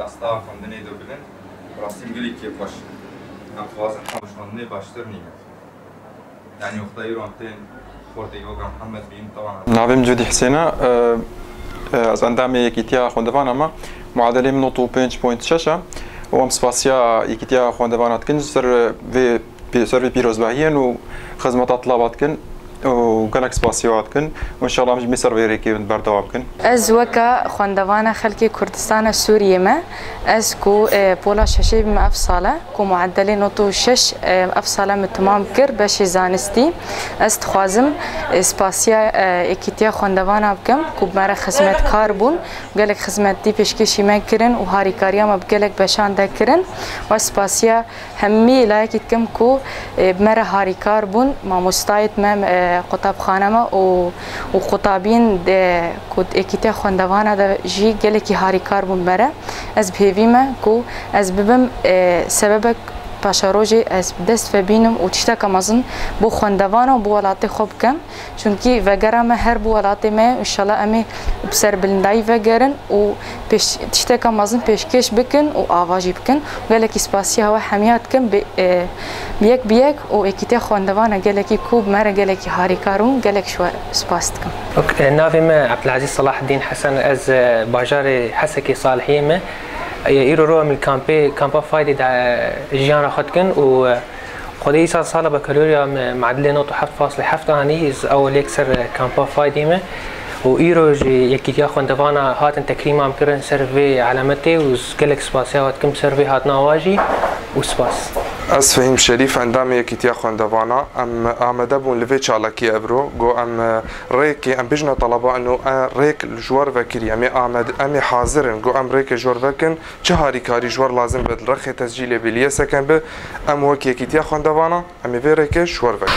أصلا خندني دوبلن راسي مقولي كيف باش أنفاز حمش خندني باشتر نيمة يعني وخطيرو أنتين خورتي يوغا محمد بيم طبعا نعم جودي حسينة از اندامي يكيتيا خوندفانا ما معادلة من نوتو بينش بوينت شاشة وام سباسيا يكيتيا خوندفانا تكن سر في بيروز باهيين وخدمة طلبات كن وقالك سباسيوات كن وان شاء الله مش مسرفيري كيف بردوام كن از وكا خواندوانا خلقي كردستان سوريا ما از كو بولا شاشي بما افصاله كو معدلي نوتو شش افصاله من تمام كر باش زانستي از تخوازم سباسيا اكيتيا خواندوانا بكم كو بمرا خدمت كاربون قالك خدمت دي بشكشي ما كرن وهاري كاريا ما بقالك بشان دا كرن وسباسيا همي لايك كم كو بمرا هاري كاربون ما مستعد ما قطاب خانما وقطابين كود اكيتيا خواندوانا دا جي قالكي هاري كاربون برا از بهيفيما كو از ببم سببك باشاروجي از دست فبینم و تشتا مازن بو خواندوانا و بو ولاتي خوب کم چونکی وگرا ما هر بو ولاتي ما ان شاء الله امی بسر بلندای وگرن و پیش تشتا مازن پیشکش بکن و آواجی بکن گلکی سپاسی هوا حمیات کم بیک و اکیتی خواندوانا گلکی کوب مره گلکی هاری کارون گلک شو سپاست کم. نافي ما عبد العزيز صلاح الدين حسن از باجار حسكي صالحيه ما يرو رو من كامبا فايدي دا جيانا خدكن و خدي صار بكالوريا معدله نقطة 7.7 هني اول يكسر كامبا فايدي ما وإيرو يكيتيا خوندوانا هاتن تكريما مكرن سيرفي علامتي وسكيلك سباسيا هاتكم سيرفي هاتنا واجي وسباس از فهیم شریف اندام یکیتیا خواندوانا ام آمده بون لویچ علاکی ابرو گو ام ریکی ام بجنا طلبا انو ریک جوار وکری امی حاضرن گو ام ریک جوار وکن چه هاری کاری جوار لازم بد رخ تسجیل بلیه سکن به ام وک یکیتیا خواندوانا امی وی ریک جوار وک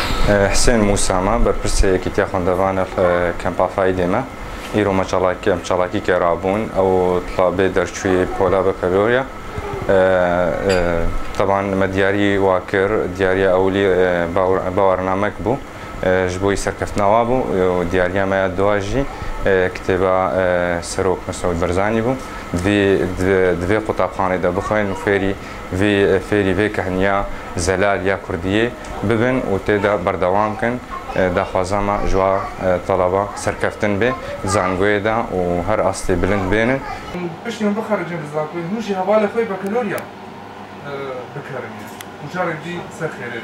حسين موسى ما بربرس يكيتيا خواندوانا كامبا فايدي ما إيرو ما شالاكي كرابون أو طلابي درشوي بولا بكالوريا طبعا مدياري واكر دياري أولي باورنامك بو جبوي سركفت نوابو ودياري ما يدواجي كتابة سروك مسعود برزاني بو دوی قطابخانه دا بخوین فێری كهنيا زلال يا كردية ببن و تێدا بەردەوام کن داخوازەمە جوا طلبة سەرکەفتن بێ زانگوێدا و هەر ئاستی بلند بێنن پشتیان بخەرجن بزاکوی هوشی هەوا لە خۆی بەکەلۆریا بکەرن وجارێک دی سەر خێرێ